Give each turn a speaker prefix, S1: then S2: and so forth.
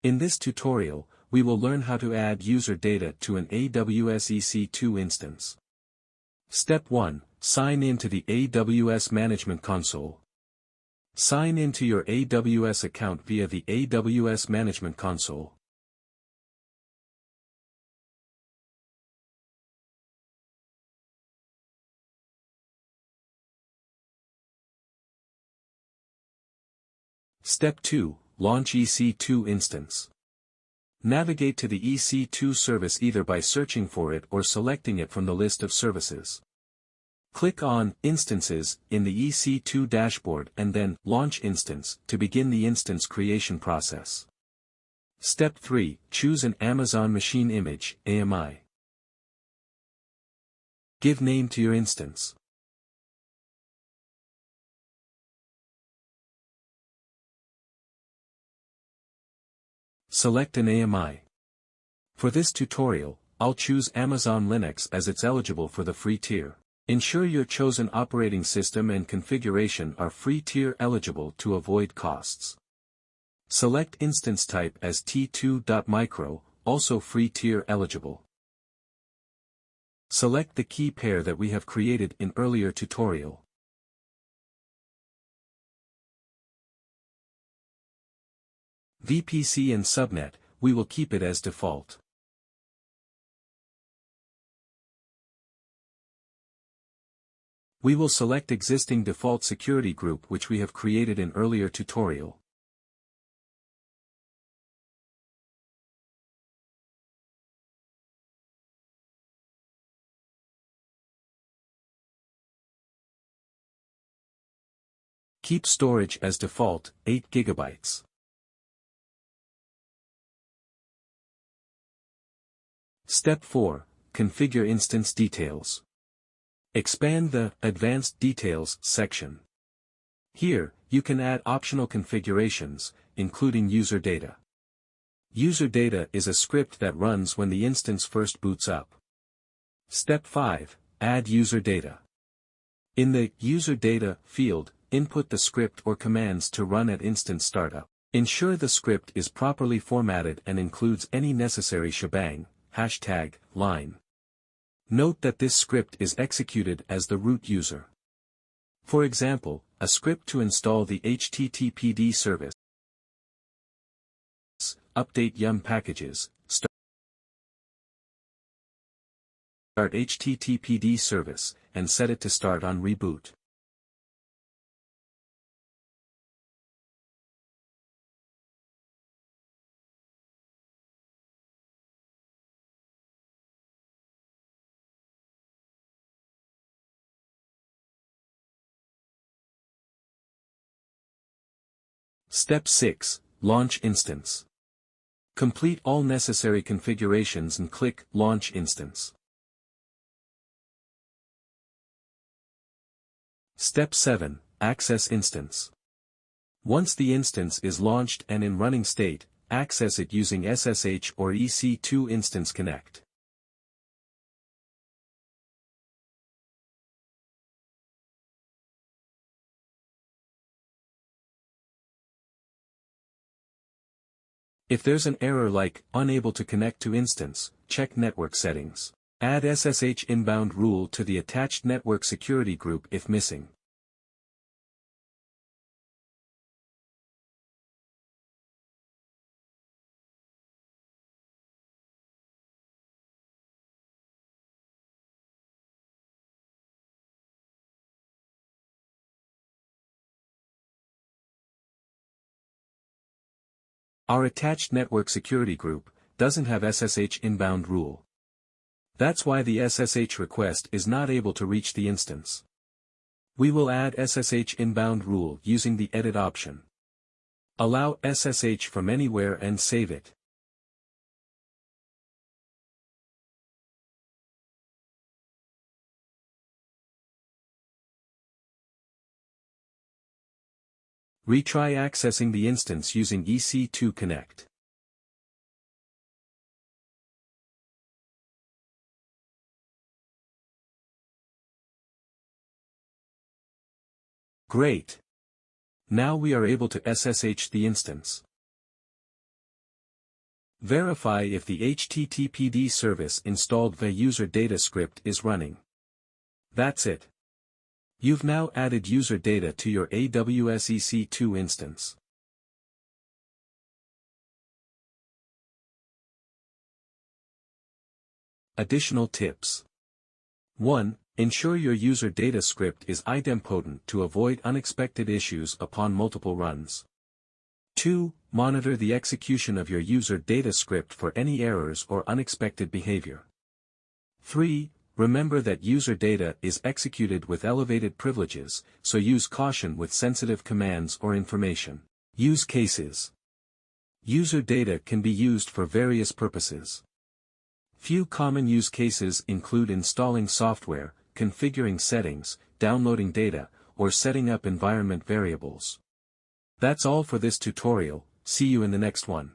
S1: In this tutorial, we will learn how to add user data to an AWS EC2 instance. Step 1. Sign in to the AWS Management Console. Sign into your AWS account via the AWS Management Console. Step 2. Launch EC2 instance. Navigate to the EC2 service either by searching for it or selecting it from the list of services. Click on Instances in the EC2 dashboard and then Launch Instance to begin the instance creation process. Step 3. Choose an Amazon Machine Image (AMI). Give name to your instance. Select an AMI. For this tutorial, I'll choose Amazon Linux as it's eligible for the free tier. Ensure your chosen operating system and configuration are free tier eligible to avoid costs. Select instance type as T2.micro, also free tier eligible. Select the key pair that we have created in earlier tutorial. VPC and subnet, we will keep it as default. We will select existing default security group which we have created in earlier tutorial. Keep storage as default, 8 GB. Step 4. Configure instance details. Expand the Advanced Details section. Here, you can add optional configurations, including user data. User data is a script that runs when the instance first boots up. Step 5. Add user data. In the User Data field, input the script or commands to run at instance startup. Ensure the script is properly formatted and includes any necessary shebang, #line. Note that this script is executed as the root user. For example, a script to install the HTTPD service, update yum packages, start HTTPD service, and set it to start on reboot. Step 6. Launch instance. Complete all necessary configurations and click Launch Instance. Step 7. Access instance. Once the instance is launched and in running state, access it using SSH or EC2 Instance Connect. If there's an error like, unable to connect to instance, check network settings. Add SSH inbound rule to the attached network security group if missing. Our attached network security group doesn't have SSH inbound rule. That's why the SSH request is not able to reach the instance. We will add SSH inbound rule using the Edit option. Allow SSH from anywhere and save it. Retry accessing the instance using EC2 Connect. Great! Now we are able to SSH the instance. Verify if the HTTPD service installed via user data script is running. That's it. You've now added user data to your AWS EC2 instance. Additional tips. 1. Ensure your user data script is idempotent to avoid unexpected issues upon multiple runs. 2. Monitor the execution of your user data script for any errors or unexpected behavior. 3. Remember that user data is executed with elevated privileges, so use caution with sensitive commands or information. Use cases. User data can be used for various purposes. Few common use cases include installing software, configuring settings, downloading data, or setting up environment variables. That's all for this tutorial. See you in the next one.